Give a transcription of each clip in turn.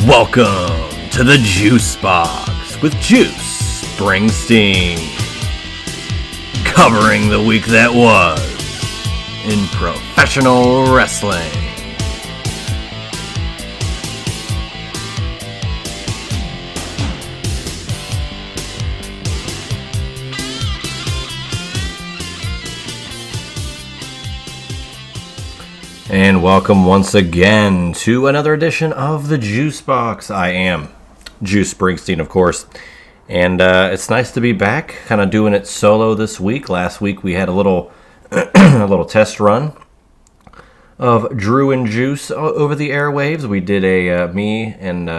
Welcome to the Juice Box with Juice Springsteen, covering the week that was in professional wrestling. And welcome once again to another edition of the Juice Box. I am Juice Springsteen, of course, and it's nice to be back, kind of doing it solo this week. Last week we had a little a little test run of Drew and Juice over the airwaves. We did me and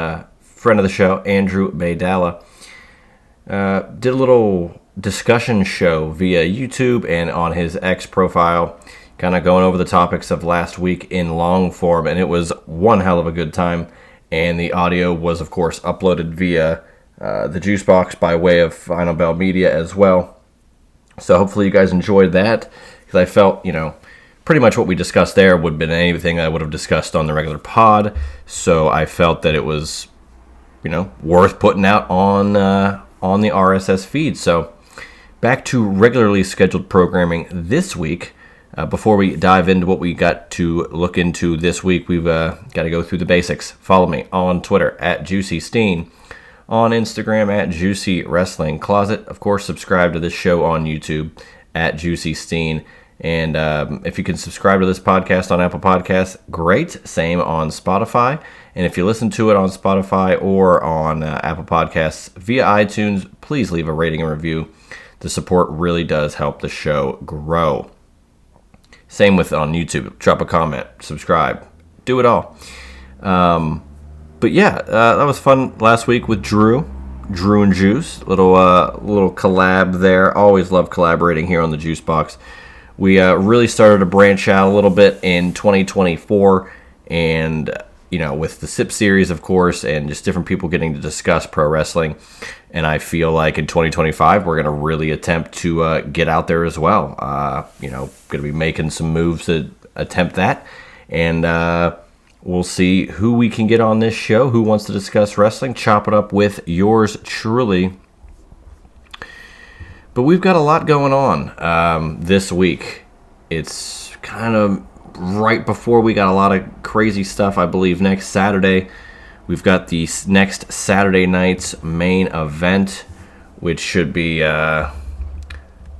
friend of the show, Andrew Baydala, did a little discussion show via YouTube and on his X profile, kind of going over the topics of last week in long form, and it was one hell of a good time. And the audio was, of course, uploaded via the Juice Box by way of Final Bell Media as well. So hopefully you guys enjoyed that, because I felt, pretty much what we discussed there would have been anything I would have discussed on the regular pod. So I felt that it was, worth putting out on the RSS feed. So back to regularly scheduled programming this week. Before we dive into what we got to look into this week, we've got to go through the basics. Follow me on Twitter at JuicySteen, on Instagram at Juicy Wrestling Closet. Of course, subscribe to this show on YouTube at JuicySteen. And if you can subscribe to this podcast on Apple Podcasts, great. Same on Spotify. And if you listen to it on Spotify or on Apple Podcasts via iTunes, please leave a rating and review. The support really does help the show grow. Same with on YouTube. Drop a comment, subscribe, do it all. But yeah, that was fun last week with Drew and Juice. Little collab there. Always love collaborating here on the Juice Box. We really started to branch out a little bit in 2024, and with the SIP series, of course, and just different people getting to discuss pro wrestling. And I feel like in 2025, we're going to really attempt to get out there as well. Going to be making some moves to attempt that. And we'll see who we can get on this show, who wants to discuss wrestling, chop it up with yours truly. But we've got a lot going on this week. It's kind of right before we got a lot of crazy stuff, I believe, next Saturday. We've got the next Saturday night's main event, which should be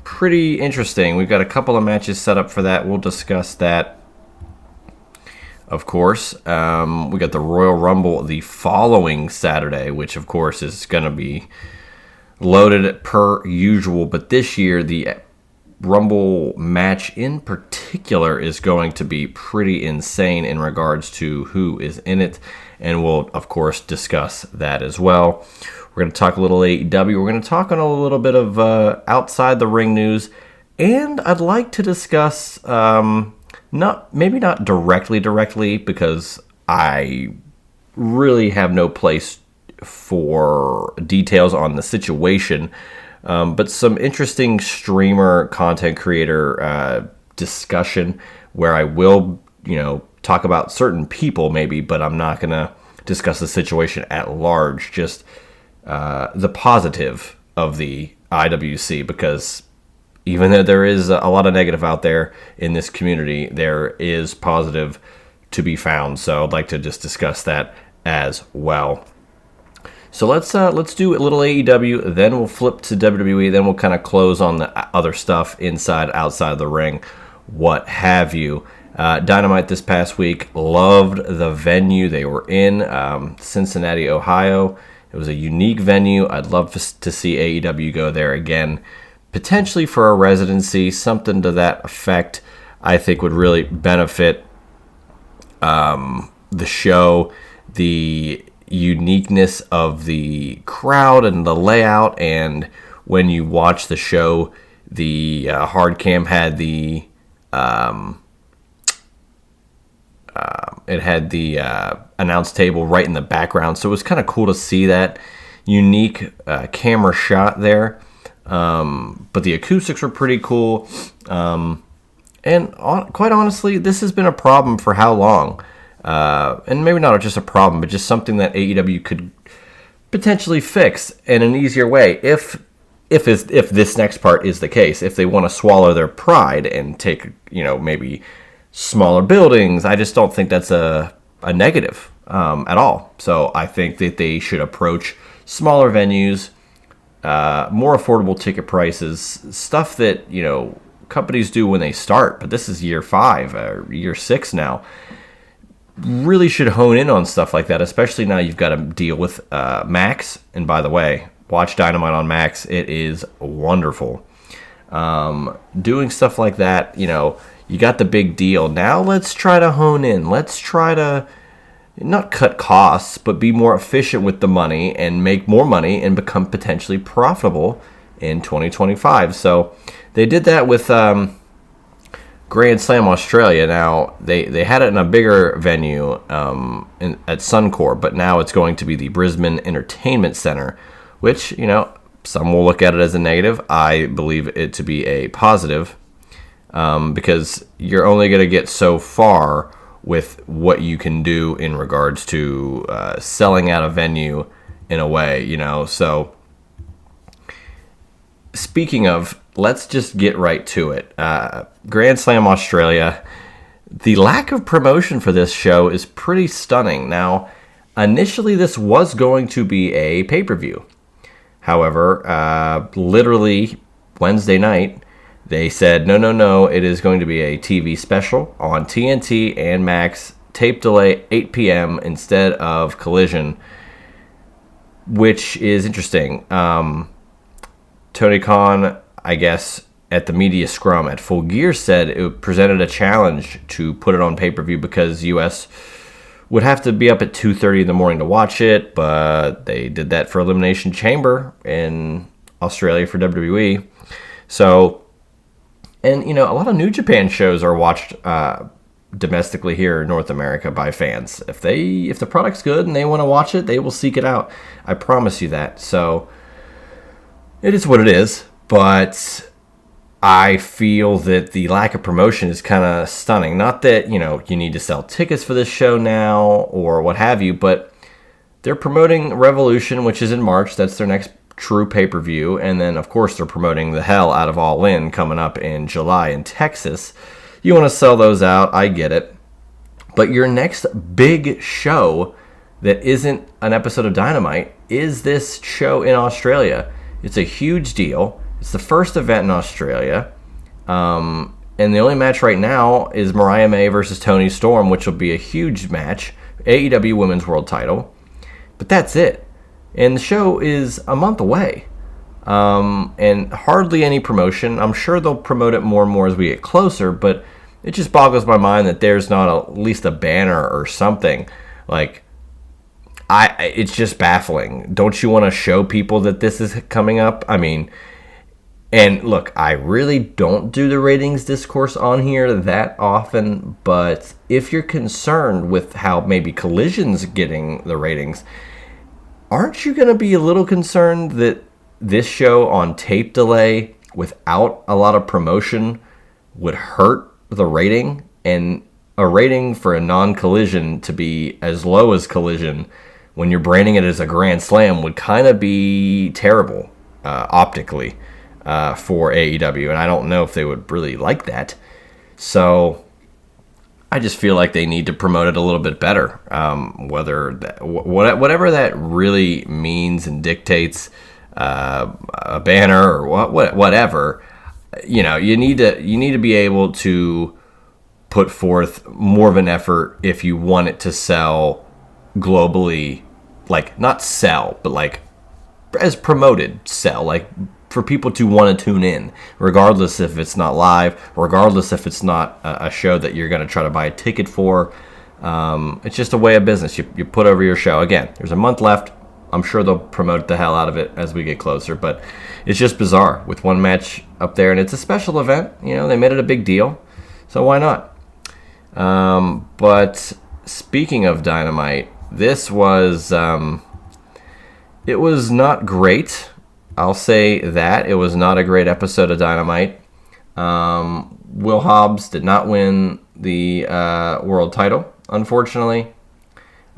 pretty interesting. We've got a couple of matches set up for that. We'll discuss that, of course. We got the Royal Rumble the following Saturday, which, of course, is going to be loaded per usual. But this year, the Rumble match in particular is going to be pretty insane in regards to who is in it, and we'll, of course, discuss that as well. We're going to talk a little AEW. We're going to talk on a little bit of outside the ring news, and I'd like to discuss, not directly, because I really have no place for details on the situation, but some interesting streamer content creator discussion where I will, talk about certain people maybe, but I'm not going to discuss the situation at large, just the positive of the IWC, because even though there is a lot of negative out there in this community, there is positive to be found. So I'd like to just discuss that as well. So let's do a little AEW, then we'll flip to WWE, then we'll kind of close on the other stuff inside, outside the ring, what have you. Dynamite this past week, loved the venue they were in, Cincinnati, Ohio. It was a unique venue. I'd love to see AEW go there again, potentially for a residency, something to that effect. I think would really benefit the show, the uniqueness of the crowd and the layout. And when you watch the show, the hard cam had the announce table right in the background, so it was kind of cool to see that unique camera shot there. But the acoustics were pretty cool, and quite honestly, this has been a problem for how long? and maybe not just a problem, but just something that AEW could potentially fix in an easier way if this next part is the case. If they want to swallow their pride and take, maybe smaller buildings, I just don't think that's a negative at all. So I think that they should approach smaller venues, more affordable ticket prices, stuff that, companies do when they start. But this is year 5 or year 6 now. Really should hone in on stuff like that, especially now you've got to deal with Max. And by the way, watch Dynamite on Max. It is wonderful. Doing stuff like that, you got the big deal. Now let's try to hone in. Let's try to not cut costs, but be more efficient with the money and make more money and become potentially profitable in 2025. So they did that with Grand Slam Australia. Now, they had it in a bigger venue at Suncorp, but now it's going to be the Brisbane Entertainment Centre, which, some will look at it as a negative. I believe it to be a positive because you're only going to get so far with what you can do in regards to selling out a venue in a way, So, speaking of, let's just get right to it. Grand Slam Australia, the lack of promotion for this show is pretty stunning. Now, initially this was going to be a pay-per-view. However, literally Wednesday night, they said, no, it is going to be a TV special on TNT and Max, tape delay 8 p.m. instead of Collision, which is interesting. Tony Khan, I guess, at the media scrum at Full Gear said it presented a challenge to put it on pay-per-view because US would have to be up at 2:30 in the morning to watch it, but they did that for Elimination Chamber in Australia for WWE. So, and a lot of New Japan shows are watched domestically here in North America by fans. If the product's good and they want to watch it, they will seek it out. I promise you that. So it is what it is, but I feel that the lack of promotion is kind of stunning. Not that, you need to sell tickets for this show now or what have you, but they're promoting Revolution, which is in March. That's their next true pay-per-view. And then, of course, they're promoting the hell out of All In coming up in July in Texas. You want to sell those out, I get it. But your next big show that isn't an episode of Dynamite is this show in Australia. It's a huge deal. It's the first event in Australia. And the only match right now is Mariah May versus Toni Storm, which will be a huge match. AEW Women's World Title. But that's it. And the show is a month away. And hardly any promotion. I'm sure they'll promote it more and more as we get closer, but it just boggles my mind that there's not at least a banner or something. It's just baffling. Don't you want to show people that this is coming up? I mean, and look, I really don't do the ratings discourse on here that often, but if you're concerned with how maybe Collision's getting the ratings, aren't you going to be a little concerned that this show on tape delay without a lot of promotion would hurt the rating? And a rating for a non-Collision to be as low as Collision when you're branding it as a Grand Slam would kind of be terrible optically for AEW. And I don't know if they would really like that. So I just feel like they need to promote it a little bit better. Whatever that really means and dictates, a banner or whatever, you need to be able to put forth more of an effort if you want it to sell globally, not sell, but as promoted sell, for people to want to tune in, regardless if it's not live, regardless if it's not a show that you're going to try to buy a ticket for. It's just a way of business. You put over your show. Again, there's a month left. I'm sure they'll promote the hell out of it as we get closer, but it's just bizarre with one match up there, and it's a special event. They made it a big deal, so why not? But speaking of Dynamite, this was it was not great. I'll say that it was not a great episode of Dynamite. Will Hobbs did not win the world title. unfortunately.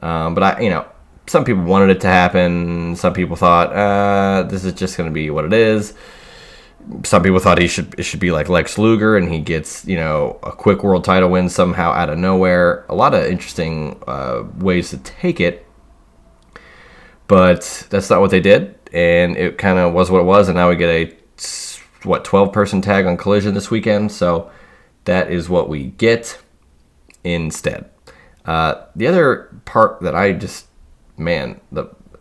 But some people wanted it to happen. Some people thought this is just going to be what it is. Some people thought it should be like Lex Luger, and he gets a quick world title win somehow out of nowhere. A lot of interesting ways to take it, but that's not what they did, and it kind of was what it was. And now we get a 12-person tag on Collision this weekend, so that is what we get instead. The other part that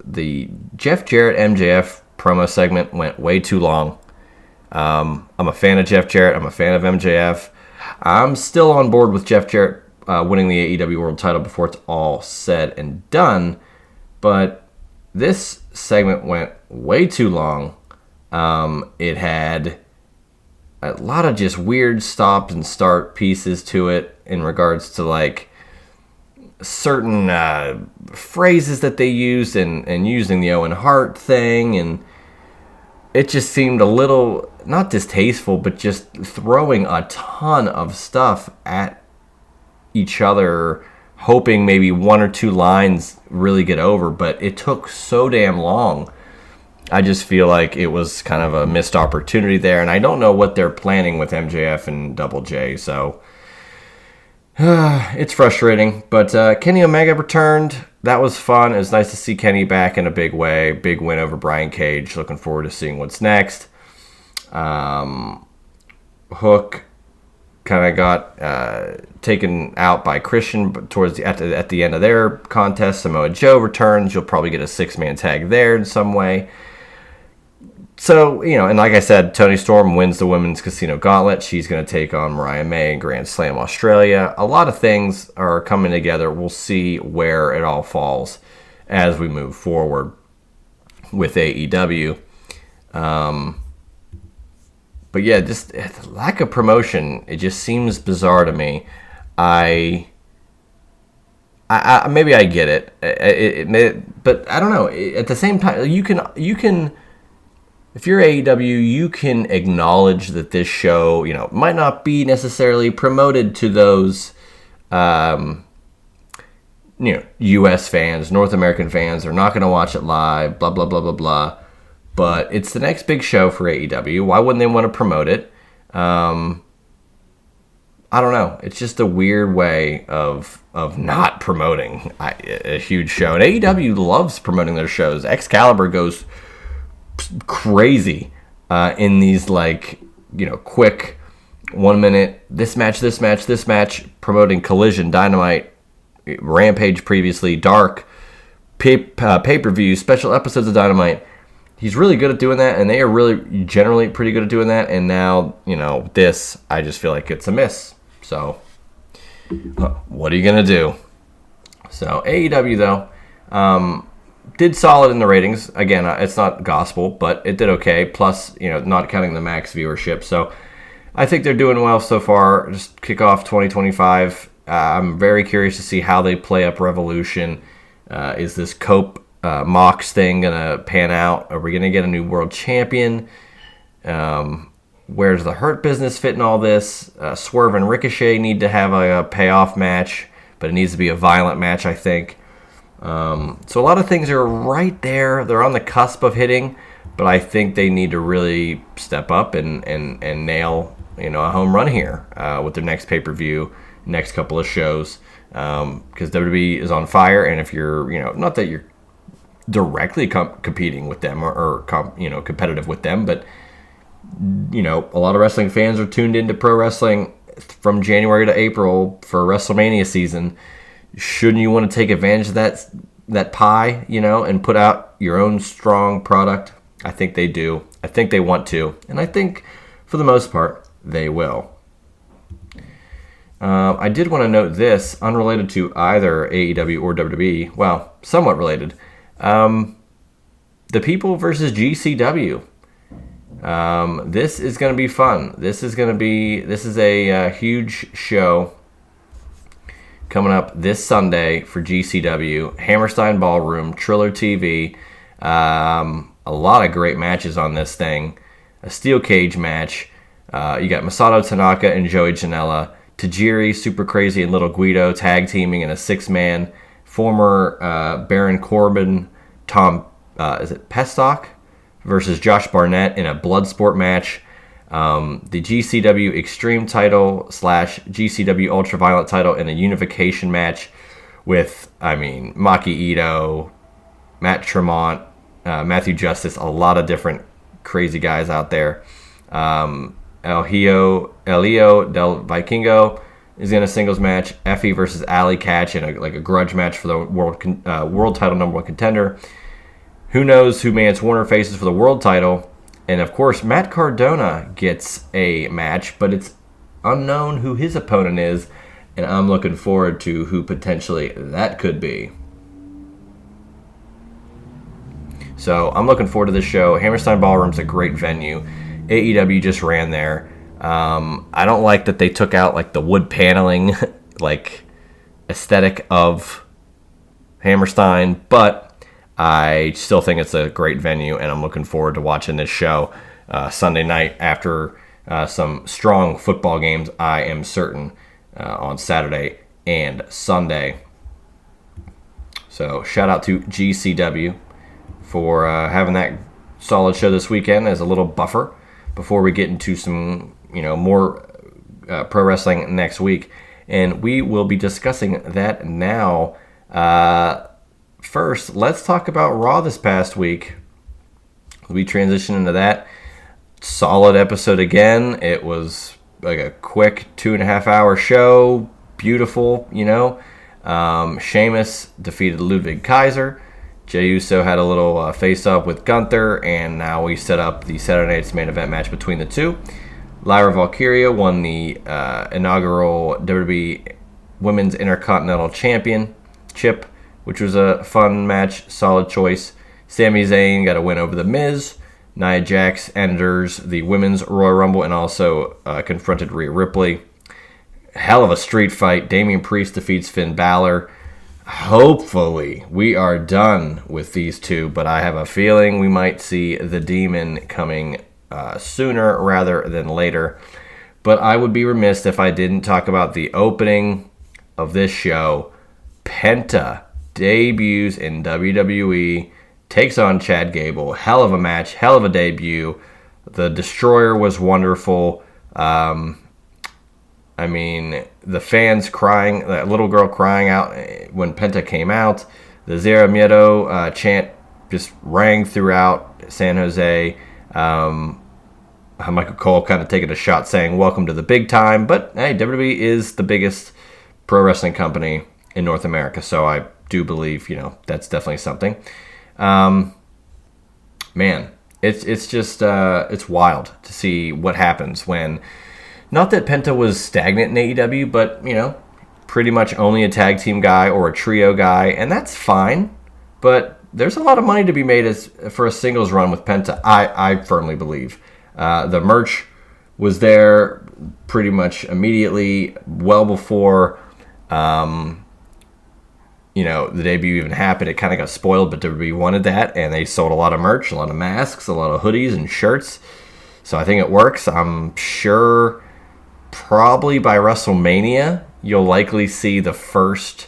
the Jeff Jarrett MJF promo segment went way too long. I'm a fan of Jeff Jarrett. I'm a fan of MJF. I'm still on board with Jeff Jarrett winning the AEW World title before it's all said and done, but this segment went way too long. It had a lot of just weird stop and start pieces to it in regards to like certain phrases that they used and using the Owen Hart thing, and it just seemed a little, not distasteful, but just throwing a ton of stuff at each other, hoping maybe one or two lines really get over, but it took so damn long. I just feel like it was kind of a missed opportunity there, and I don't know what they're planning with MJF and Double J, so it's frustrating. But Kenny Omega returned. That was fun. It was nice to see Kenny back in a big way. Big win over Brian Cage. Looking forward to seeing what's next. Hook kind of got taken out by Christian at the end of their contest. Samoa Joe returns. You'll probably get a 6-man tag there in some way. So, and like I said, Toni Storm wins the Women's Casino Gauntlet. She's going to take on Mariah May in Grand Slam Australia. A lot of things are coming together. We'll see where it all falls as we move forward with AEW. But yeah, just lack of promotion. It just seems bizarre to me. I maybe I get it. But I don't know. At the same time, you can. If you're AEW, you can acknowledge that this show, might not be necessarily promoted to those, U.S. fans, North American fans. They're not going to watch it live, blah, blah, blah, blah, blah. But it's the next big show for AEW. Why wouldn't they want to promote it? I don't know. It's just a weird way of not promoting a huge show. And AEW loves promoting their shows. Excalibur goes crazy in these quick 1 minute this match promoting Collision, Dynamite, Rampage previously, Dark, pay-per-view, special episodes of Dynamite. He's really good at doing that, and they are really generally pretty good at doing that. And now this, I just feel like it's a miss. So what are you gonna do? So AEW though did solid in the ratings. Again, it's not gospel, but it did okay. Plus, not counting the max viewership. So I think they're doing well so far. Just kick off 2025. I'm very curious to see how they play up Revolution. Is this Cope Mox thing going to pan out? Are we going to get a new world champion? Where's the Hurt Business fit in all this? Swerve and Ricochet need to have a payoff match, but it needs to be a violent match, I think. So a lot of things are right there. They're on the cusp of hitting, but I think they need to really step up and nail a home run here with their next pay-per-view, next couple of shows, because WWE is on fire. And if you're not that you're directly competing with them or competitive with them, but a lot of wrestling fans are tuned into pro wrestling from January to April for WrestleMania season. Shouldn't you want to take advantage of that pie, and put out your own strong product? I think they do. I think they want to. And I think, for the most part, they will. I did want to note this, unrelated to either AEW or WWE. Well, somewhat related. The People versus GCW. This is going to be fun. This is a huge show coming up this Sunday for GCW, Hammerstein Ballroom, Triller TV. A lot of great matches on this thing. A steel cage match. You got Masato Tanaka and Joey Janela Tajiri, Super Crazy, and Little Guido tag teaming in a 6-man. Former Baron Corbin, Tom, is it Pestock, versus Josh Barnett in a Bloodsport match. The GCW Extreme title / GCW Ultraviolent title in a unification match with, Maki Ito, Matt Tremont, Matthew Justice, a lot of different crazy guys out there. Elio del Vikingo is in a singles match. Effie versus Ali Catch in a grudge match for the world title number 1 contender. Who knows who Mance Warner faces for the world title? And of course, Matt Cardona gets a match, but it's unknown who his opponent is, and I'm looking forward to who potentially that could be. So I'm looking forward to this show. Hammerstein Ballroom's a great venue. AEW just ran there. I don't like that they took out the wood paneling aesthetic of Hammerstein, but I still think it's a great venue, and I'm looking forward to watching this show Sunday night after some strong football games, I am certain, on Saturday and Sunday. So shout out to GCW for having that solid show this weekend as a little buffer before we get into some more pro wrestling next week. And we will be discussing that now. First, let's talk about Raw this past week. We transition into that. Solid episode again. It was a quick 2.5-hour show. Beautiful, Sheamus defeated Ludwig Kaiser. Jey Uso had a little face-up with Gunther, and now we set up the Saturday Night's main event match between the two. Lyra Valkyria won the inaugural WWE Women's Intercontinental Championship, which was a fun match, solid choice. Sami Zayn got a win over The Miz. Nia Jax enters the Women's Royal Rumble and also confronted Rhea Ripley. Hell of a street fight. Damian Priest defeats Finn Balor. Hopefully, we are done with these two, but I have a feeling we might see the Demon coming sooner rather than later. But I would be remiss if I didn't talk about the opening of this show. Penta debuts in WWE, takes on Chad Gable. Hell of a match, hell of a debut. The Destroyer was wonderful. The fans crying, that little girl crying out when Penta came out. The Zero Miedo chant just rang throughout San Jose. Michael Cole kind of taking a shot saying, welcome to the big time. But, hey, WWE is the biggest pro wrestling company in North America, so I do believe, that's definitely something. It's just, it's wild to see what happens when... Not that Penta was stagnant in AEW, but, pretty much only a tag team guy or a trio guy, and that's fine. But there's a lot of money to be made for a singles run with Penta, I firmly believe. The merch was there pretty much immediately, well before, the debut even happened. It kind of got spoiled, but WWE wanted that, and they sold a lot of merch, a lot of masks, a lot of hoodies and shirts. So I think it works. I'm sure... Probably by WrestleMania, you'll likely see the first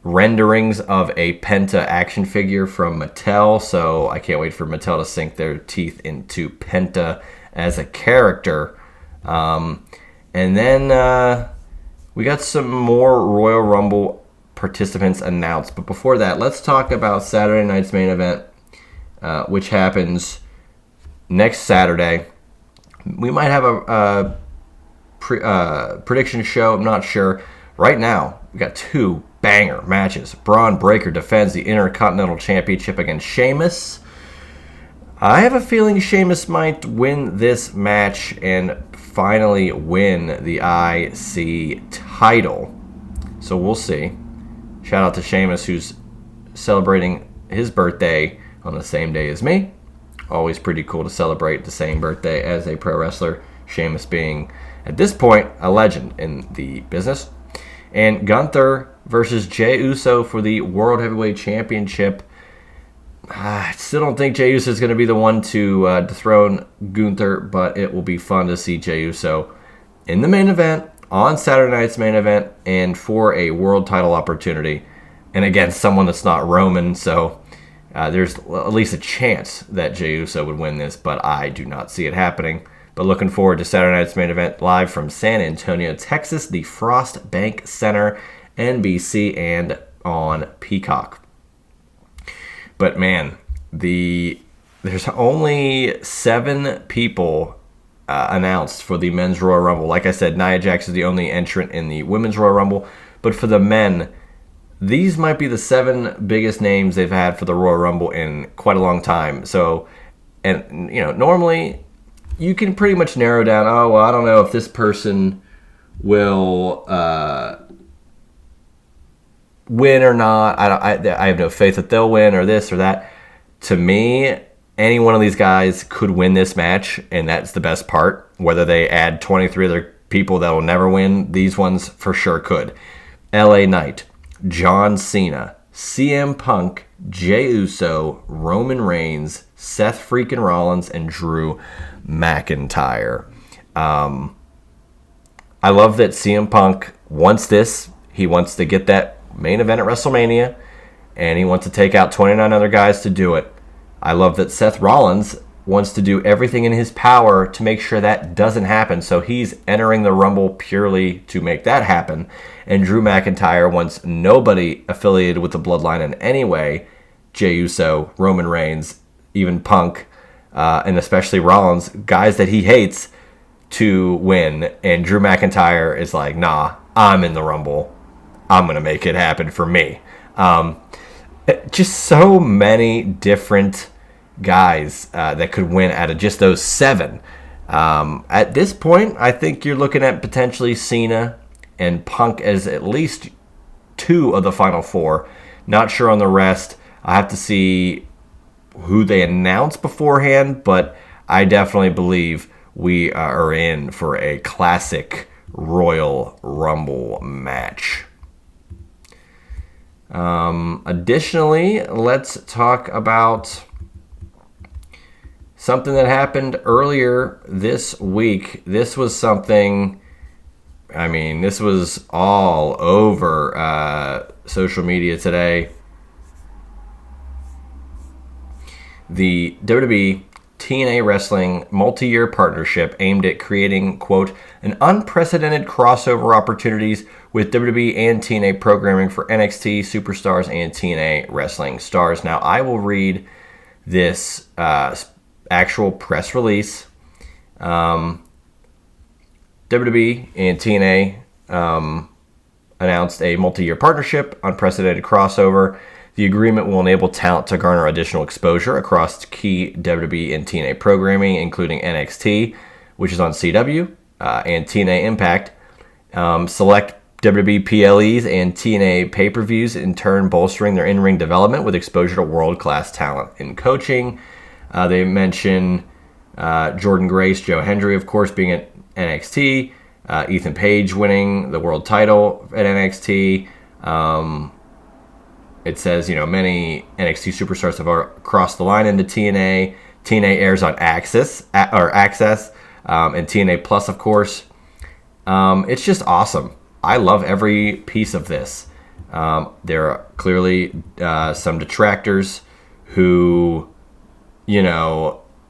renderings of a Penta action figure from Mattel. So I can't wait for Mattel to sink their teeth into Penta as a character. And then we got some more Royal Rumble participants announced. But before that, let's talk about Saturday night's main event, which happens next Saturday. We might have a prediction show. I'm not sure. Right now, we got 2 banger matches. Braun Breaker defends the Intercontinental Championship against Sheamus. I have a feeling Sheamus might win this match and finally win the IC title. So we'll see. Shout out to Sheamus, who's celebrating his birthday on the same day as me. Always pretty cool to celebrate the same birthday as a pro wrestler. Sheamus being, at this point, a legend in the business. And Gunther versus Jey Uso for the World Heavyweight Championship. I still don't think Jey Uso is going to be the one to dethrone Gunther, but it will be fun to see Jey Uso in the main event on Saturday night's main event and for a world title opportunity, and against someone that's not Roman. So there's at least a chance that Jey Uso would win this, but I do not see it happening. But looking forward to Saturday night's main event live from San Antonio, Texas, the Frost Bank Center, NBC, and on Peacock. But man, there's only 7 people announced for the men's Royal Rumble. Like I said, Nia Jax is the only entrant in the women's Royal Rumble. But for the men, these might be the 7 biggest names they've had for the Royal Rumble in quite a long time. So, and normally you can pretty much narrow down, oh, well, I don't know if this person will win or not. I have no faith that they'll win or this or that. To me, any one of these guys could win this match, and that's the best part. Whether they add 23 other people that will never win, these ones for sure could. LA Knight, John Cena, CM Punk, Jey Uso, Roman Reigns, Seth freaking Rollins, and Drew McIntyre. I love that CM Punk wants this. He wants to get that main event at WrestleMania, and he wants to take out 29 other guys to do it. I love that Seth Rollins wants to do everything in his power to make sure that doesn't happen. So he's entering the Rumble purely to make that happen. And Drew McIntyre wants nobody affiliated with the Bloodline in any way. Jey Uso, Roman Reigns, even Punk, and especially Rollins, guys that he hates, to win. And Drew McIntyre is like, nah, I'm in the Rumble. I'm going to make it happen for me. Just so many different guys that could win out of just those 7. At this point, I think you're looking at potentially Cena and Punk as at least 2 of the final 4. Not sure on the rest. I have to see who they announce beforehand, but I definitely believe we are in for a classic Royal Rumble match. Additionally, let's talk about something that happened earlier this week. This was something, this was all over social media today. The WWE TNA Wrestling multi-year partnership aimed at creating, quote, an unprecedented crossover opportunities with WWE and TNA programming for NXT superstars and TNA wrestling stars. Now, I will read this actual press release. WWE and TNA announced a multi-year partnership, unprecedented crossover. The agreement will enable talent to garner additional exposure across key WWE and TNA programming, including NXT, which is on CW, and TNA Impact. Select WWE PLEs and TNA pay-per-views, in turn bolstering their in-ring development with exposure to world-class talent in coaching. They mention Jordan Grace, Joe Hendry, of course, being at NXT, Ethan Page winning the world title at NXT. It says, many NXT superstars have crossed the line into TNA. TNA airs on Access, and TNA Plus, of course. It's just awesome. I love every piece of this. There are clearly some detractors who,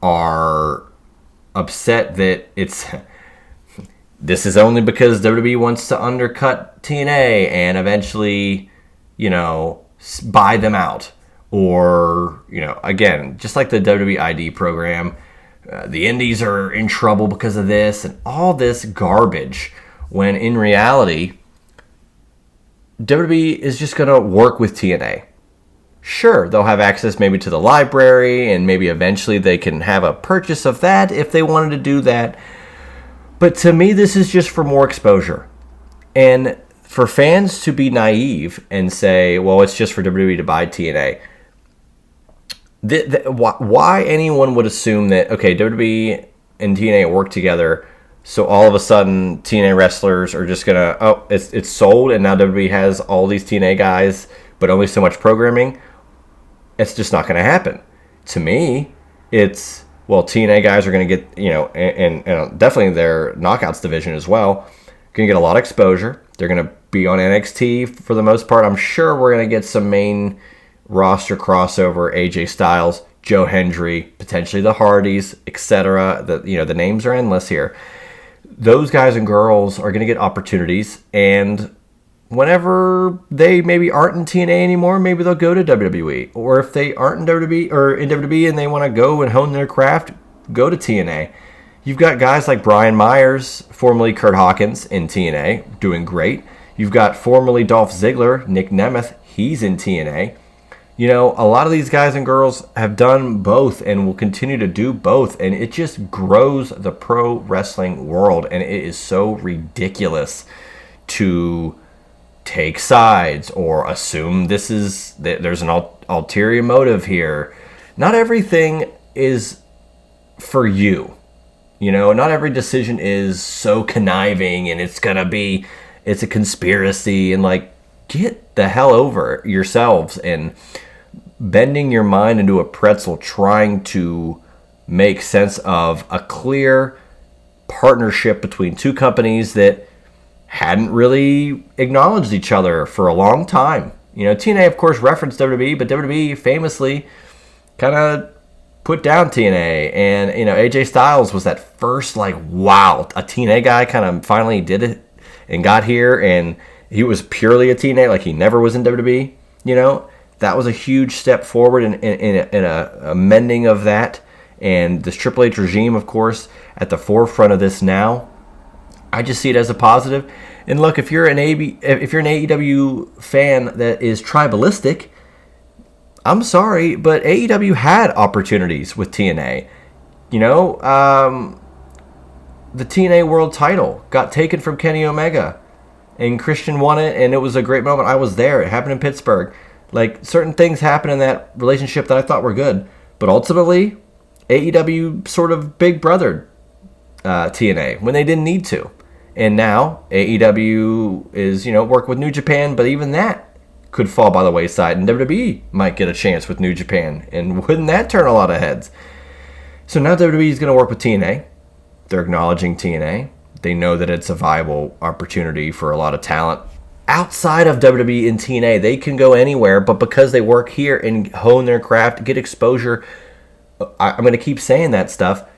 are upset that this is only because WWE wants to undercut TNA and eventually, buy them out. Or, again, just like the WWE ID program, the indies are in trouble because of this and all this garbage, when in reality, WWE is just going to work with TNA. Sure, they'll have access maybe to the library, and maybe eventually they can have a purchase of that if they wanted to do that. But to me, this is just for more exposure. And for fans to be naive and say, well, it's just for WWE to buy TNA. Why anyone would assume that, okay, WWE and TNA work together, so all of a sudden TNA wrestlers are just going to, it's sold, and now WWE has all these TNA guys, but only so much programming. It's just not going to happen. To me, it's, well, TNA guys are going to get, and definitely their Knockouts division as well, Going to get a lot of exposure. They're going to be on NXT for the most part. I'm sure we're going to get some main roster crossover. AJ Styles, Joe Hendry, potentially the Hardys, etc. The names are endless here. Those guys and girls are going to get opportunities, and whenever they maybe aren't in TNA anymore, maybe they'll go to WWE. Or if they aren't in WWE or in WWE and they want to go and hone their craft, go to TNA. You've got guys like Brian Myers, formerly Kurt Hawkins, in TNA, doing great. You've got formerly Dolph Ziggler, Nick Nemeth, he's in TNA. You know, a lot of these guys and girls have done both and will continue to do both, and it just grows the pro wrestling world, and it is so ridiculous to take sides or assume there's an ulterior motive here. Not everything is for you. You know, not every decision is so conniving and it's a conspiracy, and like, get the hell over yourselves and bending your mind into a pretzel trying to make sense of a clear partnership between two companies that hadn't really acknowledged each other for a long time. You know, TNA, of course, referenced WWE, but WWE famously kind of put down TNA. And, you know, AJ Styles was that first, like, wow, a TNA guy kind of finally did it and got here, and he was purely a TNA, like he never was in WWE. You know, that was a huge step forward in a mending of that. And this Triple H regime, of course, at the forefront of this now. I just see it as a positive. And look, if you're an AEW fan that is tribalistic, I'm sorry, but AEW had opportunities with TNA. You know, the TNA World title got taken from Kenny Omega, and Christian won it, and it was a great moment. I was there. It happened in Pittsburgh. Like, certain things happened in that relationship that I thought were good, but ultimately, AEW sort of big brothered TNA when they didn't need to. And now AEW is, work with New Japan, but even that could fall by the wayside, and WWE might get a chance with New Japan, and wouldn't that turn a lot of heads? So now WWE is going to work with TNA. They're acknowledging TNA. They know that it's a viable opportunity for a lot of talent outside of WWE and TNA. They can go anywhere, but because they work here and hone their craft, get exposure, I'm going to keep saying that stuff.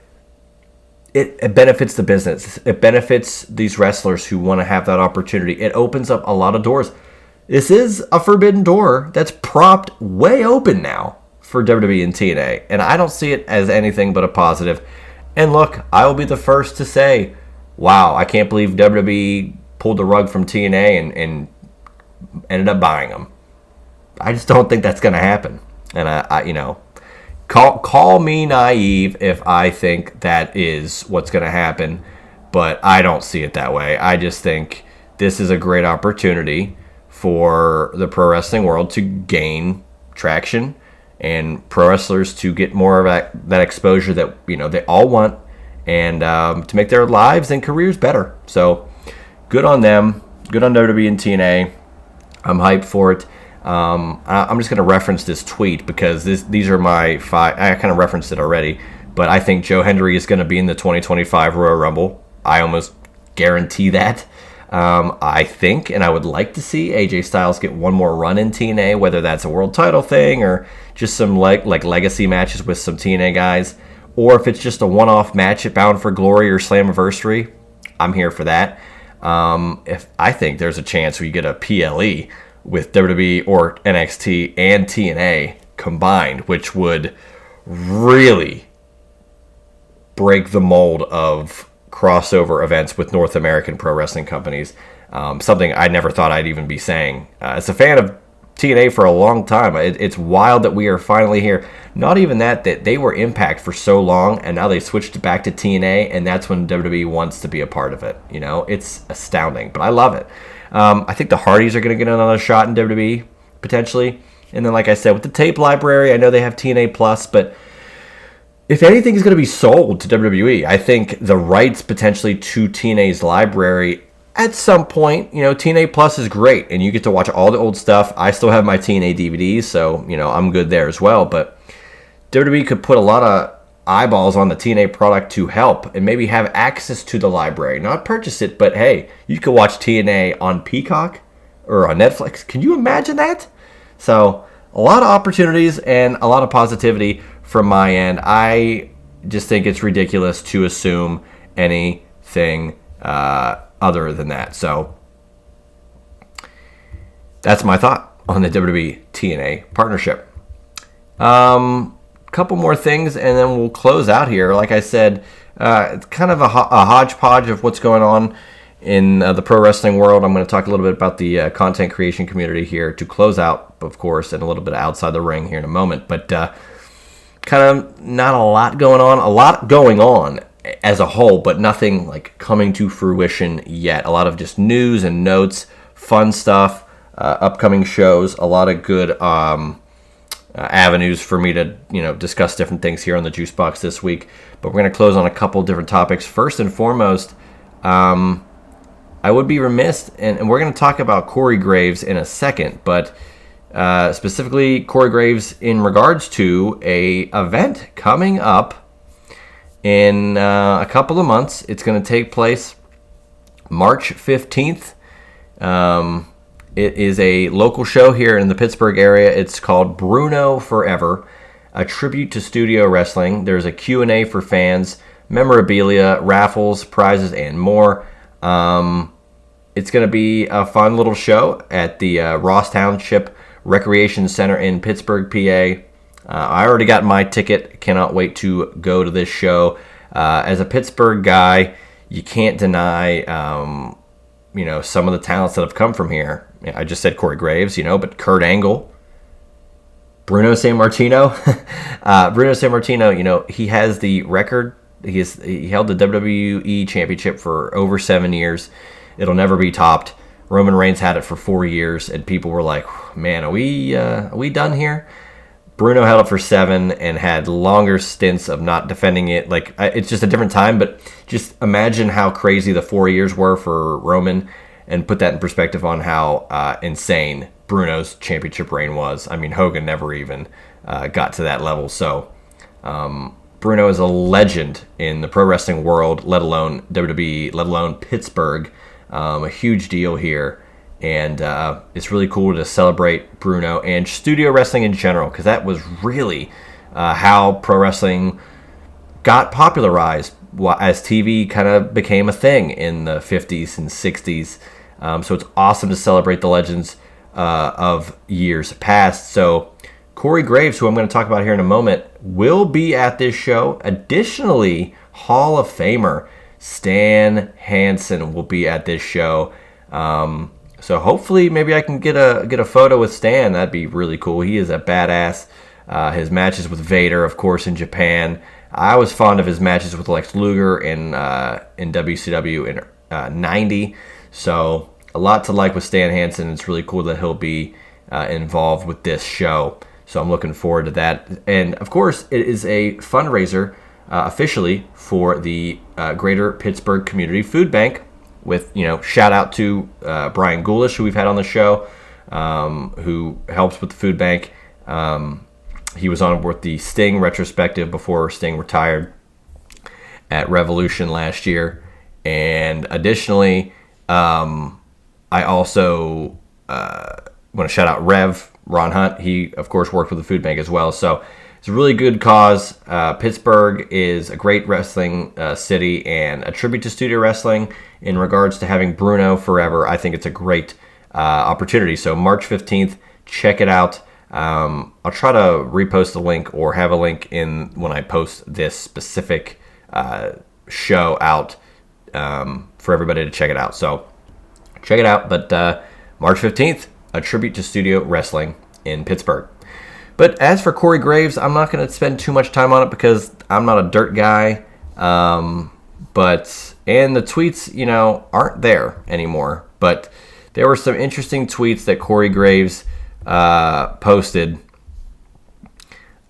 It benefits the business. It benefits these wrestlers who want to have that opportunity. It opens up a lot of doors. This is a forbidden door that's propped way open now for WWE and TNA, and I don't see it as anything but a positive. And look, I will be the first to say, wow, I can't believe WWE pulled the rug from TNA and ended up buying them. I just don't think that's going to happen. And call me naive if I think that is what's going to happen, but I don't see it that way. I just think this is a great opportunity for the pro wrestling world to gain traction and pro wrestlers to get more of that exposure that they all want, and to make their lives and careers better. So good on them. Good on WWE and TNA. I'm hyped for it. I'm just going to reference this tweet because these are my 5. I kind of referenced it already, but I think Joe Hendry is going to be in the 2025 Royal Rumble. I almost guarantee that. I think, and I would like to see AJ Styles get one more run in TNA, whether that's a world title thing or just some like legacy matches with some TNA guys, or if it's just a one-off match at Bound for Glory or Slammiversary. I'm here for that. If I think there's a chance we get a PLE with WWE or NXT and TNA combined, which would really break the mold of crossover events with North American pro wrestling companies. Something I never thought I'd even be saying. As a fan of TNA for a long time, it's wild that we are finally here. Not even that they were Impact for so long, and now they switched back to TNA, and that's when WWE wants to be a part of it. It's astounding, but I love it. I think the Hardys are going to get another shot in WWE, potentially. And then, like I said, with the tape library, I know they have TNA Plus, but if anything is going to be sold to WWE, I think the rights potentially to TNA's library at some point, TNA Plus is great, and you get to watch all the old stuff. I still have my TNA DVDs, so, I'm good there as well. But WWE could put a lot eyeballs on the TNA product to help and maybe have access to the library. Not purchase it, but hey, you could watch TNA on Peacock or on Netflix. Can you imagine that? So a lot of opportunities and a lot of positivity from my end. I just think it's ridiculous to assume anything other than that. So that's my thought on the WWE TNA partnership. Couple more things, and then we'll close out here. Like I said, it's kind of a hodgepodge of what's going on in the pro wrestling world. I'm going to talk a little bit about the content creation community here to close out, of course, and a little bit outside the ring here in a moment. But kind of not a lot going on. A lot going on as a whole, but nothing like coming to fruition yet. A lot of just news and notes, fun stuff, upcoming shows, a lot of good avenues for me to discuss different things here on the Juice Box this week. But we're going to close on a couple different topics. First and foremost, I would be remiss, and we're going to talk about Corey Graves in a second, but specifically Corey Graves in regards to a event coming up in a couple of months. It's going to take place March 15th. It is a local show here in the Pittsburgh area. It's called Bruno Forever, a tribute to studio wrestling. There's a Q&A for fans, memorabilia, raffles, prizes, and more. It's going to be a fun little show at the Ross Township Recreation Center in Pittsburgh, PA. I already got my ticket. Cannot wait to go to this show. As a Pittsburgh guy, you can't deny some of the talents that have come from here. I just said Corey Graves, but Kurt Angle, Bruno Sammartino. Bruno Sammartino, he has the record. He held the WWE Championship for over 7 years. It'll never be topped. Roman Reigns had it for 4 years, and people were like, man, are we done here? Bruno held it for 7 and had longer stints of not defending it. Like, it's just a different time, but just imagine how crazy the 4 years were for Roman and put that in perspective on how insane Bruno's championship reign was. I mean, Hogan never even got to that level. So Bruno is a legend in the pro wrestling world, let alone WWE, let alone Pittsburgh. A huge deal here. And it's really cool to celebrate Bruno and studio wrestling in general, because that was really how pro wrestling got popularized as TV kind of became a thing in the 50s and 60s. So it's awesome to celebrate the legends of years past. So Corey Graves, who I'm going to talk about here in a moment, will be at this show. Additionally, Hall of Famer Stan Hansen will be at this show. So hopefully maybe I can get a photo with Stan. That'd be really cool. He is a badass. His matches with Vader, of course, in Japan. I was fond of his matches with Lex Luger in WCW in 90. So a lot to like with Stan Hansen. It's really cool that he'll be involved with this show. So I'm looking forward to that. And of course, it is a fundraiser officially for the Greater Pittsburgh Community Food Bank. With, shout out to Brian Goulash, who we've had on the show, who helps with the food bank. He was on with the Sting retrospective before Sting retired at Revolution last year. And additionally, I also want to shout out Ron Hunt. He, of course, worked with the food bank as well. So it's a really good cause. Pittsburgh is a great wrestling city and a tribute to studio wrestling. In regards to having Bruno Forever, I think it's a great opportunity. So March 15th, check it out. I'll try to repost the link or have a link in when I post this specific show out for everybody to check it out. So check it out. But March 15th, a tribute to studio wrestling in Pittsburgh. But as for Corey Graves, I'm not going to spend too much time on it because I'm not a dirt guy. And the tweets, aren't there anymore. But there were some interesting tweets that Corey Graves posted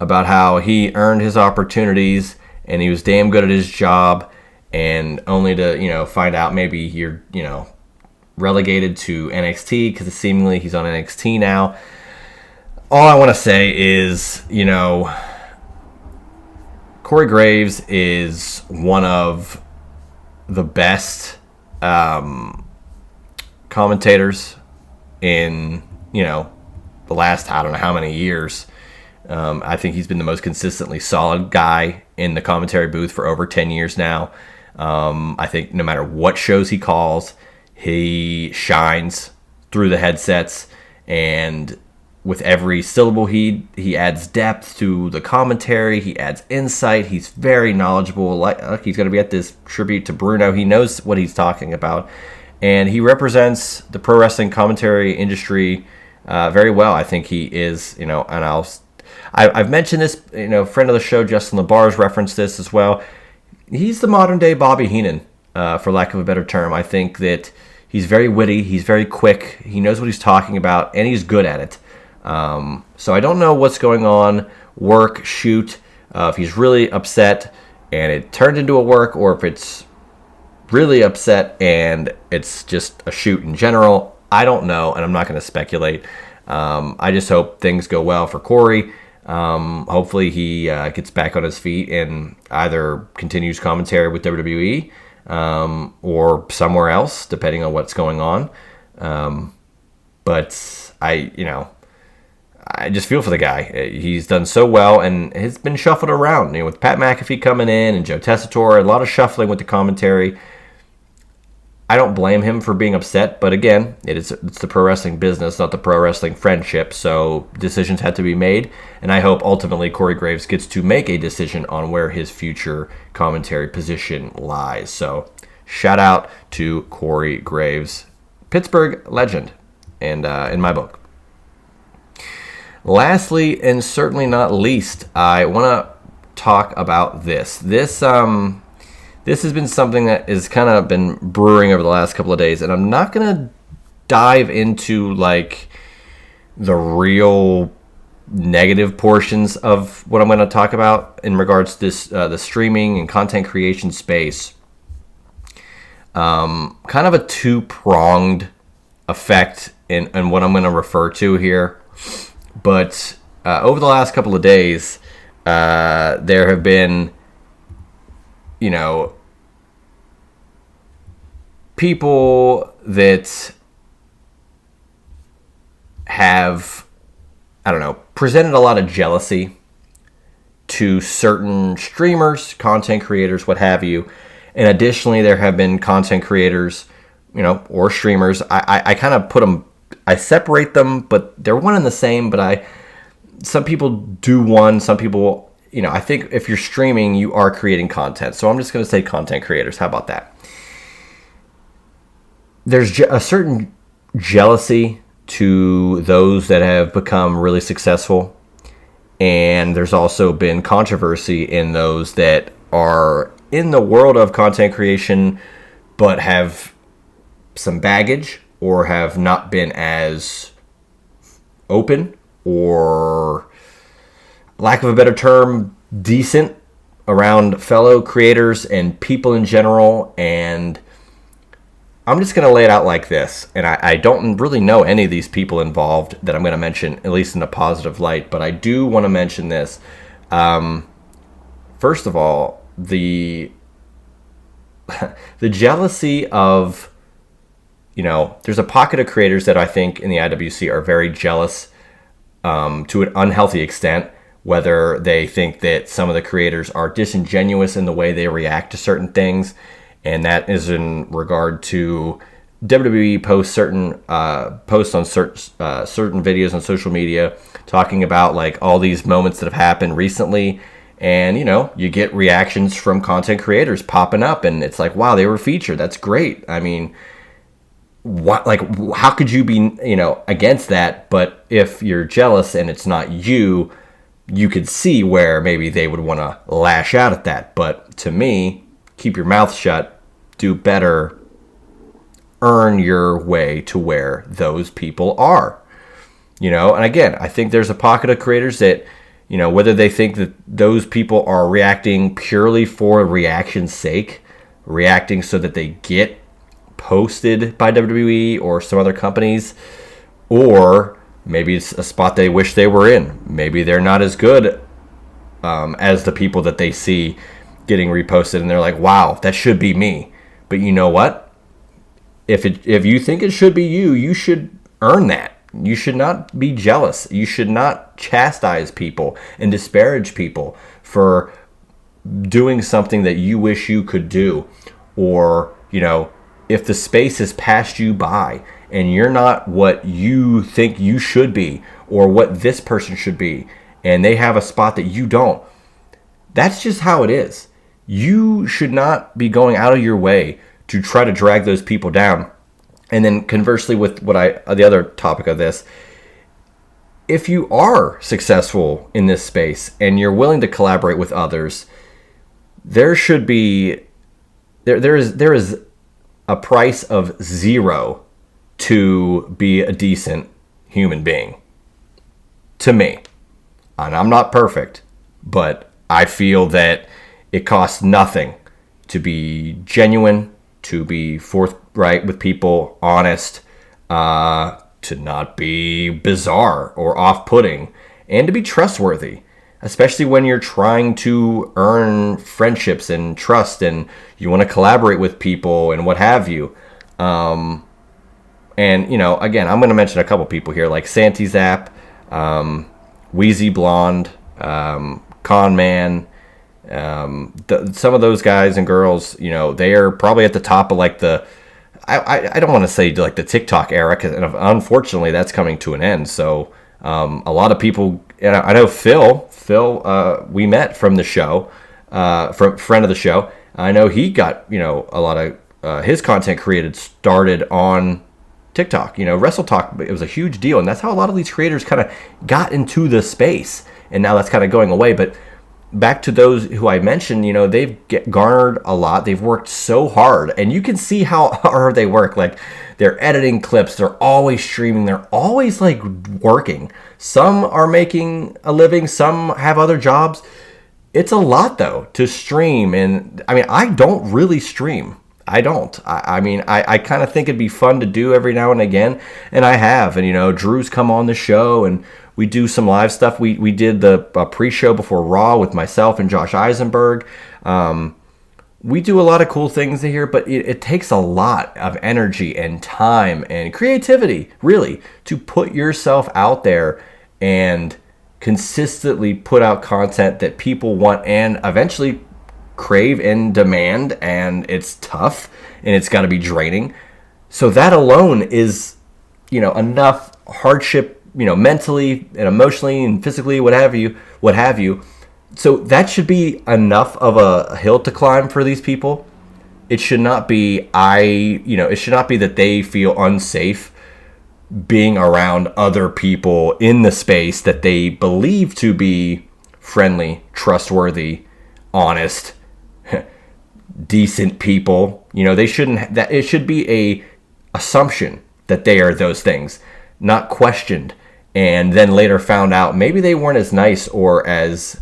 about how he earned his opportunities and he was damn good at his job, and only to, find out maybe you're, relegated to NXT because seemingly he's on NXT now. All I want to say is, Corey Graves is one of the best commentators in, the last, I don't know how many years. I think he's been the most consistently solid guy in the commentary booth for over 10 years now. I think no matter what shows he calls, he shines through the headsets, and with every syllable he adds depth to the commentary. He adds insight. He's very knowledgeable. Like he's going to be at this tribute to Bruno. He knows what he's talking about, and he represents the pro wrestling commentary industry very well. I think he is, and I've mentioned this, friend of the show, Justin LaBar's referenced this as well. He's the modern day Bobby Heenan, for lack of a better term. I think that he's very witty, he's very quick, he knows what he's talking about, and he's good at it. So I don't know what's going on, work, shoot, if he's really upset and it turned into a work, or if it's really upset and it's just a shoot in general. I don't know, and I'm not going to speculate. I just hope things go well for Corey. Hopefully he gets back on his feet and either continues commentary with WWE or somewhere else, depending on what's going on. But I just feel for the guy. He's done so well and has been shuffled around. With Pat McAfee coming in and Joe Tessitore, a lot of shuffling with the commentary. I don't blame him for being upset, but again, it's the pro wrestling business, not the pro wrestling friendship, so decisions had to be made, and I hope ultimately Corey Graves gets to make a decision on where his future commentary position lies. So, shout out to Corey Graves, Pittsburgh legend, and in my book. Lastly, and certainly not least, I want to talk about this. This has been something that has kind of been brewing over the last couple of days, and I'm not going to dive into like the real negative portions of what I'm going to talk about in regards to this the streaming and content creation space. Kind of a two-pronged effect in what I'm going to refer to here. But over the last couple of days, there have been, people that have, presented a lot of jealousy to certain streamers, content creators, what have you. And additionally, there have been content creators, or streamers. I kind of put them, I separate them, but they're one and the same. But some people do one, some people, I think if you're streaming, you are creating content. So I'm just going to say content creators. How about that? There's a certain jealousy to those that have become really successful. And there's also been controversy in those that are in the world of content creation, but have some baggage or have not been as open or, lack of a better term, decent around fellow creators and people in general. And I'm just going to lay it out like this, and I don't really know any of these people involved that I'm going to mention, at least in a positive light, but I do want to mention this. First of all, the jealousy of, there's a pocket of creators that I think in the IWC are very jealous to an unhealthy extent, whether they think that some of the creators are disingenuous in the way they react to certain things. And that is in regard to WWE posts on certain videos on social media talking about like all these moments that have happened recently. And, you get reactions from content creators popping up and it's like, wow, they were featured. That's great. I mean, how could you be, against that? But if you're jealous and it's not you could see where maybe they would want to lash out at that. But to me, keep your mouth shut, do better, earn your way to where those people are. And again, I think there's a pocket of creators that, whether they think that those people are reacting purely for reaction's sake, reacting so that they get posted by WWE or some other companies, or maybe it's a spot they wish they were in. Maybe they're not as good as the people that they see getting reposted, and they're like, wow, that should be me. But you know what? If you think it should be you, you should earn that. You should not be jealous. You should not chastise people and disparage people for doing something that you wish you could do. Or, if the space has passed you by and you're not what you think you should be or what this person should be, and they have a spot that you don't, that's just how it is. You should not be going out of your way to try to drag those people down. And then conversely with the other topic of this, if you are successful in this space and you're willing to collaborate with others, there should be, there is a price of 0 to be a decent human being. To me. And I'm not perfect, but I feel that it costs nothing to be genuine, to be forthright with people, honest, to not be bizarre or off-putting, and to be trustworthy, especially when you're trying to earn friendships and trust and you want to collaborate with people and what have you. And, again, I'm going to mention a couple people here, like Santi Zap, Wheezy Blonde, Con Man. Some of those guys and girls, they are probably at the top of like I don't want to say like the TikTok era, because unfortunately that's coming to an end. So a lot of people, and I know Phil, we met from the show, from friend of the show. I know he got a lot of his content started on TikTok. Wrestle Talk, it was a huge deal, and that's how a lot of these creators kind of got into the space, and now that's kind of going away. But back to those who I mentioned, they've garnered a lot. They've worked so hard, and you can see how hard they work. Like, they're editing clips, they're always streaming, they're always like working. Some are making a living, some have other jobs. It's a lot though to stream, and I don't really stream. I don't. I kind of think it'd be fun to do every now and again, and I have. And Drew's come on the show, and we do some live stuff. We did the pre-show before Raw with myself and Josh Eisenberg. We do a lot of cool things here, but it takes a lot of energy and time and creativity, really, to put yourself out there and consistently put out content that people want and eventually crave and demand. And it's tough, and it's got to be draining. So that alone is, enough hardship, mentally and emotionally and physically, what have you. So that should be enough of a hill to climb for these people. It should not be it should not be that they feel unsafe being around other people in the space that they believe to be friendly, trustworthy, honest, decent people. They shouldn't, that it should be a assumption that they are those things, not questioned, and then later found out maybe they weren't as nice or as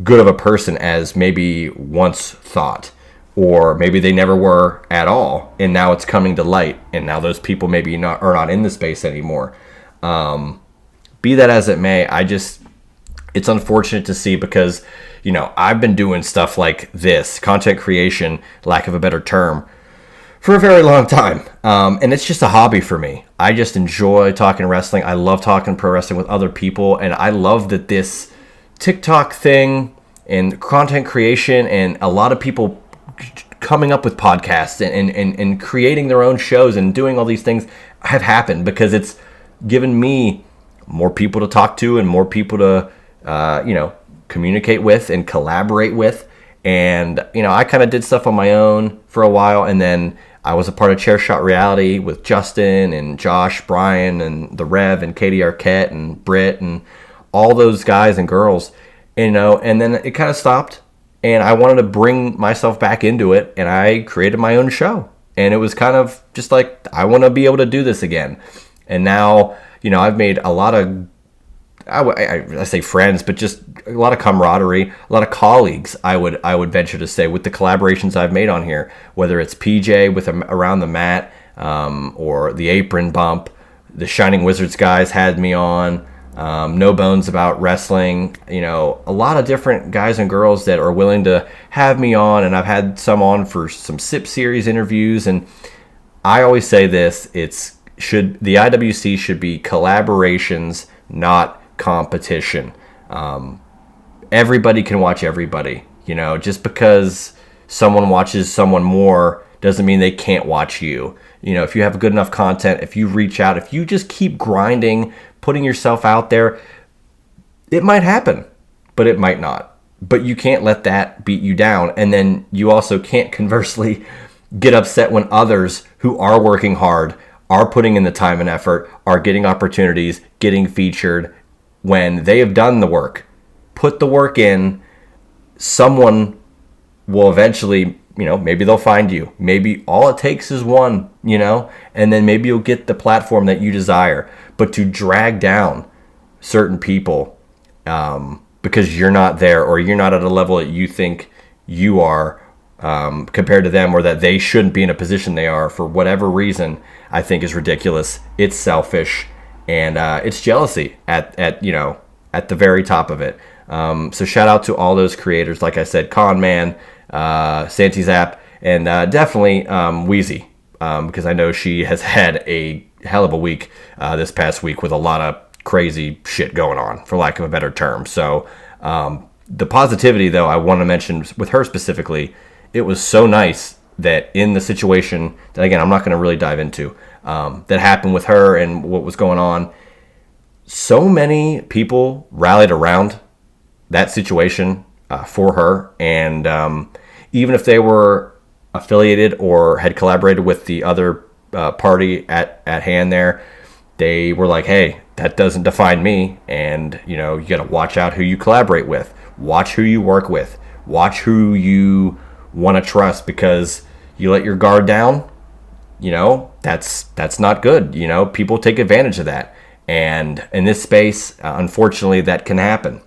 good of a person as maybe once thought, or maybe they never were at all, and now it's coming to light, and now those people maybe are not in the space anymore. Be that as it may, it's unfortunate to see, because I've been doing stuff like this, content creation, lack of a better term, for a very long time. And it's just a hobby for me. I just enjoy talking wrestling. I love talking pro wrestling with other people. And I love that this TikTok thing and content creation and a lot of people coming up with podcasts and creating their own shows and doing all these things have happened, because it's given me more people to talk to and more people to, communicate with and collaborate with. And, I kind of did stuff on my own for a while, and then I was a part of Chair Shot Reality with Justin and Josh, Brian, and the Rev, and Katie Arquette, and Britt, and all those guys and girls, and then it kind of stopped, and I wanted to bring myself back into it, and I created my own show. And it was kind of just like, I want to be able to do this again. And now, I've made a lot of, I say friends, but just a lot of camaraderie, a lot of colleagues, I would venture to say, with the collaborations I've made on here, whether it's PJ with Around the Mat, or the Apron Bump, the Shining Wizards guys had me on, no bones about wrestling. You know, a lot of different guys and girls that are willing to have me on, and I've had some on for some SIP series interviews. And I always say this: the IWC should be collaborations, not competition. Everybody can watch everybody. You know, just because someone watches someone more doesn't mean they can't watch you. You know, if you have good enough content, if you reach out, if you just keep grinding, putting yourself out there, it might happen, but it might not. But you can't let that beat you down. And then you also can't conversely get upset when others who are working hard, are putting in the time and effort, are getting opportunities, getting featured, when they have done the work. Put the work in. Someone will eventually, you know, maybe they'll find you. Maybe all it takes is one, you know, and then maybe you'll get the platform that you desire. But to drag down certain people because you're not there, or you're not at a level that you think you are compared to them, or that they shouldn't be in a position they are for whatever reason, I think is ridiculous. It's selfish, and it's jealousy at the very top of it. So shout out to all those creators, like I said, Con Man, Santi Zap, and definitely Wheezy, because I know she has had a hell of a week this past week with a lot of crazy shit going on, for lack of a better term. So the positivity, though, I want to mention with her specifically, it was so nice that in the situation that, again, I'm not going to really dive into, that happened with her and what was going on, so many people rallied around that situation for her. And even if they were affiliated or had collaborated with the other party at hand there, they were like, hey, that doesn't define me. And, you know, you got to watch out who you collaborate with. Watch who you work with. Watch who you want to trust, because you let your guard down, you know, that's not good. You know, people take advantage of that. And in this space, unfortunately, that can happen.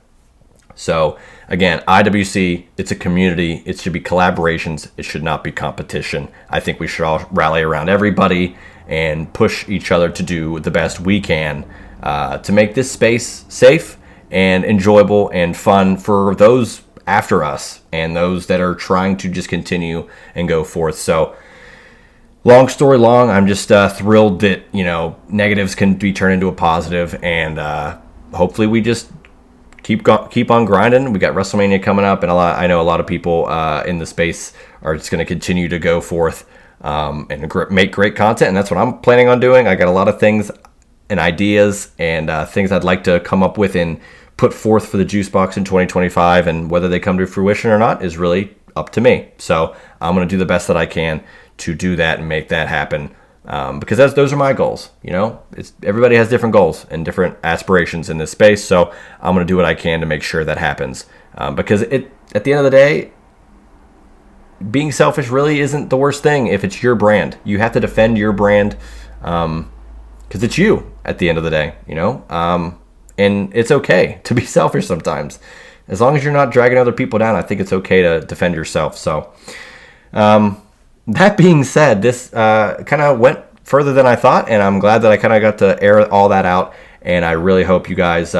So, again, IWC, it's a community. It should be collaborations. It should not be competition. I think we should all rally around everybody and push each other to do the best we can to make this space safe and enjoyable and fun for those after us and those that are trying to just continue and go forth. So, long story long, I'm just thrilled that, you know, negatives can be turned into a positive, and hopefully we just keep on grinding. We got WrestleMania coming up, and I know a lot of people in the space are just going to continue to go forth and make great content, and that's what I'm planning on doing. I got a lot of things and ideas and things I'd like to come up with and put forth for the Juice Box in 2025, and whether they come to fruition or not is really up to me. So I'm going to do the best that I can to do that and make that happen, because those are my goals. You know, everybody has different goals and different aspirations in this space, so I'm going to do what I can to make sure that happens, because at the end of the day, being selfish really isn't the worst thing. If it's your brand, you have to defend your brand, because it's you at the end of the day, you know, and it's okay to be selfish sometimes. As long as you're not dragging other people down, I think it's okay to defend yourself. So that being said, this kind of went further than I thought, and I'm glad that I kind of got to air all that out, and I really hope you guys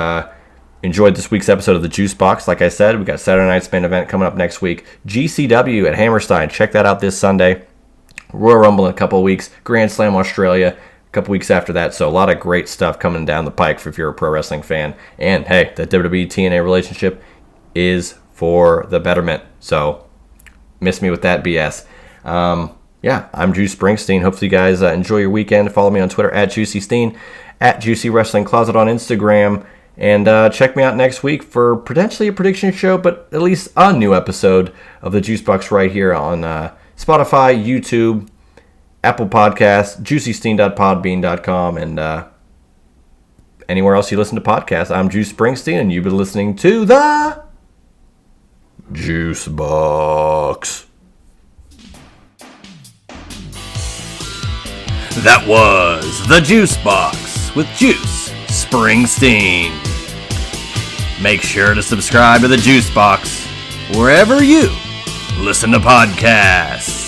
enjoyed this week's episode of the Juice Box. Like I said, we got Saturday night's main event coming up next week. GCW at Hammerstein. Check that out this Sunday. Royal Rumble in a couple of weeks. Grand Slam Australia a couple weeks after that. So a lot of great stuff coming down the pike if you're a pro wrestling fan. And hey, the WWE TNA relationship is for the betterment. So miss me with that BS. Yeah, I'm Juice Springsteen. Hopefully you guys enjoy your weekend. Follow me on Twitter at JuicySteen, at Juicy Wrestling Closet on Instagram. And check me out next week for potentially a prediction show, but at least a new episode of the Juice Box right here on Spotify, YouTube, Apple Podcasts, juicysteen.podbean.com, and anywhere else you listen to podcasts. I'm Juice Springsteen, and you've been listening to the Juice Box. That was the Juice Box with Juice Springsteen. Make sure to subscribe to the Juice Box wherever you listen to podcasts.